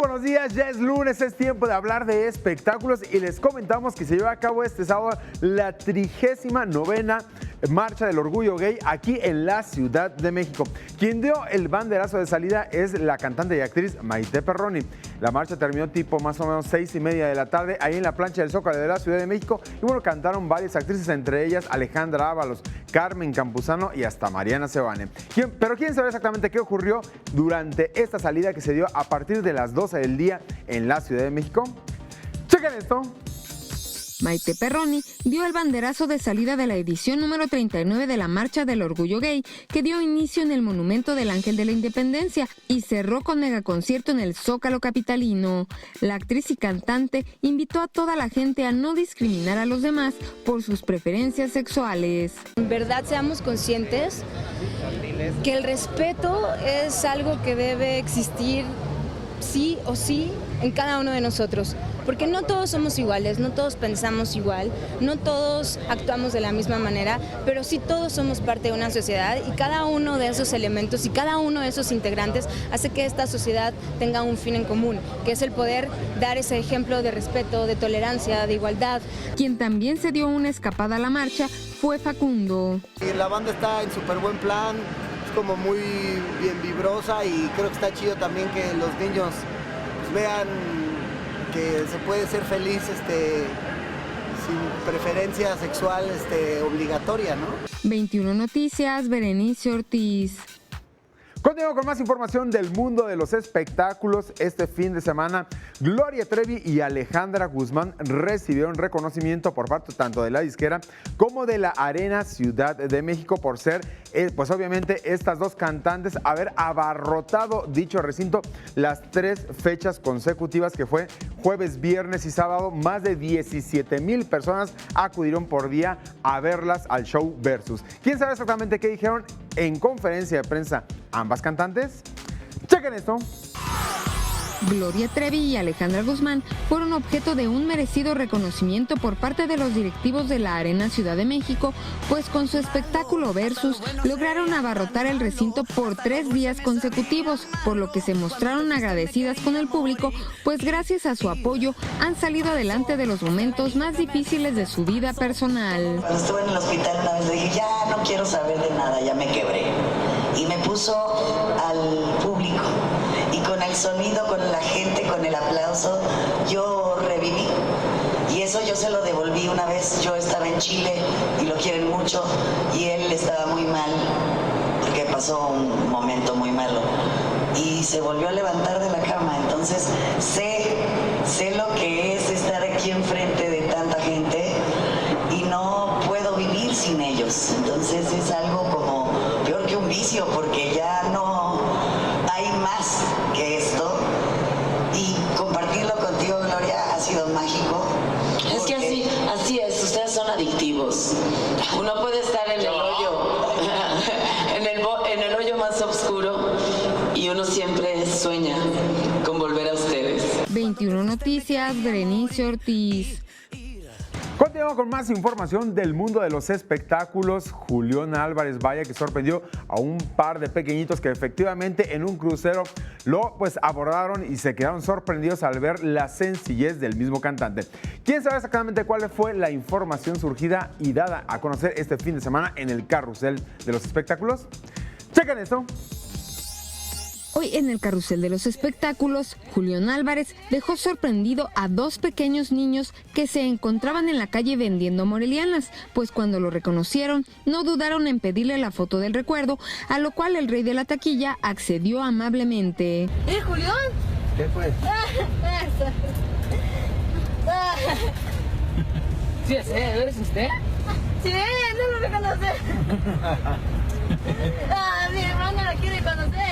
buenos días, ya es lunes, es tiempo de hablar de espectáculos y les comentamos que se lleva a cabo este sábado la 39ª Marcha del Orgullo Gay aquí en la Ciudad de México. Quien dio el banderazo de salida es la cantante y actriz Maite Perroni. La marcha terminó tipo más o menos 6:30 de la tarde ahí en la plancha del Zócalo de la Ciudad de México y bueno, cantaron varias actrices, entre ellas Alejandra Ábalos, Carmen Campuzano y hasta Mariana Seoane. Pero ¿quién sabe exactamente qué ocurrió durante esta salida que se dio a partir de las 12 del día en la Ciudad de México? Chequen esto. Maite Perroni dio el banderazo de salida de la edición número 39 de la Marcha del Orgullo Gay, que dio inicio en el Monumento del Ángel de la Independencia y cerró con megaconcierto en el Zócalo capitalino. La actriz y cantante invitó a toda la gente a no discriminar a los demás por sus preferencias sexuales. En verdad seamos conscientes que el respeto es algo que debe existir sí o sí en cada uno de nosotros. Porque no todos somos iguales, no todos pensamos igual, no todos actuamos de la misma manera, pero sí todos somos parte de una sociedad y cada uno de esos elementos y cada uno de esos integrantes hace que esta sociedad tenga un fin en común, que es el poder dar ese ejemplo de respeto, de tolerancia, de igualdad. Quien también se dio una escapada a la marcha fue Facundo. La banda está en súper buen plan, es como muy bien vibrosa y creo que está chido también que los niños pues, vean que se puede ser feliz sin preferencia sexual obligatoria, ¿no? 21 Noticias, Berenice Ortiz. Continuamos con más información del mundo de los espectáculos. Este fin de semana, Gloria Trevi y Alejandra Guzmán recibieron reconocimiento por parte tanto de la disquera como de la Arena Ciudad de México por ser, pues obviamente, estas dos cantantes haber abarrotado dicho recinto las 3 fechas consecutivas que fue jueves, viernes y sábado. Más de 17,000 personas acudieron por día a verlas al show Versus. ¿Quién sabe exactamente qué dijeron en conferencia de prensa ambas cantantes? Chequen esto. Gloria Trevi y Alejandra Guzmán fueron objeto de un merecido reconocimiento por parte de los directivos de la Arena Ciudad de México, pues con su espectáculo Versus lograron abarrotar el recinto por 3 días consecutivos, por lo que se mostraron agradecidas con el público, pues gracias a su apoyo han salido adelante de los momentos más difíciles de su vida personal. Cuando estuve en el hospital una vez dije, ya no quiero saber de nada, ya me quebré. Y me puso al público. Y con el sonido, con la gente, con el aplauso, yo reviví. Y eso yo se lo devolví una vez. Yo estaba en Chile y lo quieren mucho. Y él estaba muy mal, porque pasó un momento muy malo. Y se volvió a levantar de la cama. Entonces sé lo que es estar aquí enfrente de tanta gente. Y no puedo vivir sin ellos. Entonces es algo como peor que un vicio, porque ya no hay más que esto. Y compartirlo contigo, Gloria, ha sido mágico. Es que así es, ustedes son adictivos. Uno puede estar en el hoyo, en el hoyo más oscuro, y uno siempre sueña con volver a ustedes. 21 Noticias, Berenice Ortiz. Continuamos con más información del mundo de los espectáculos. Julián Álvarez, vaya que sorprendió a un par de pequeñitos que efectivamente en un crucero lo abordaron y se quedaron sorprendidos al ver la sencillez del mismo cantante. ¿Quién sabe exactamente cuál fue la información surgida y dada a conocer este fin de semana en el carrusel de los espectáculos? Chequen esto. Hoy en el carrusel de los espectáculos, Julián Álvarez dejó sorprendido a 2 pequeños niños que se encontraban en la calle vendiendo morelianas, pues cuando lo reconocieron no dudaron en pedirle la foto del recuerdo, a lo cual el rey de la taquilla accedió amablemente. Julián? ¿Qué fue? Sí, ¿eres usted? Sí, no lo reconoce. Mi hermana la quiere conocer.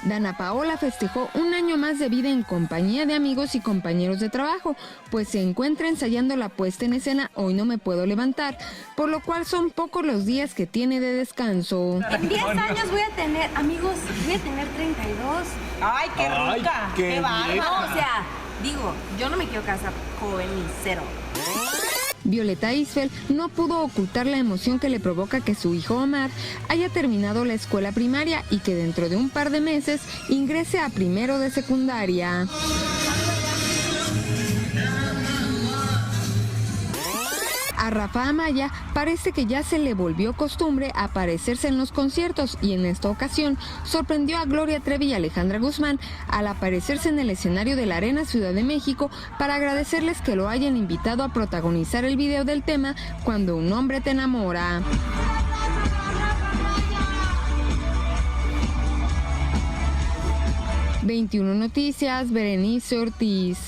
Dana Paola festejó un año más de vida en compañía de amigos y compañeros de trabajo, pues se encuentra ensayando la puesta en escena Hoy no me puedo levantar, por lo cual son pocos los días que tiene de descanso. En 10 años voy a tener, amigos, voy a tener 32. ¡Ay, qué rica! ¡Qué bárbaro! No, o sea, digo, yo no me quiero casar joven ni cero. Violeta Isfel no pudo ocultar la emoción que le provoca que su hijo Omar haya terminado la escuela primaria y que dentro de un par de meses ingrese a primero de secundaria. A Rafa Amaya parece que ya se le volvió costumbre aparecerse en los conciertos y en esta ocasión sorprendió a Gloria Trevi y Alejandra Guzmán al aparecerse en el escenario de la Arena Ciudad de México para agradecerles que lo hayan invitado a protagonizar el video del tema Cuando un hombre te enamora. ...21 Noticias, Berenice Ortiz.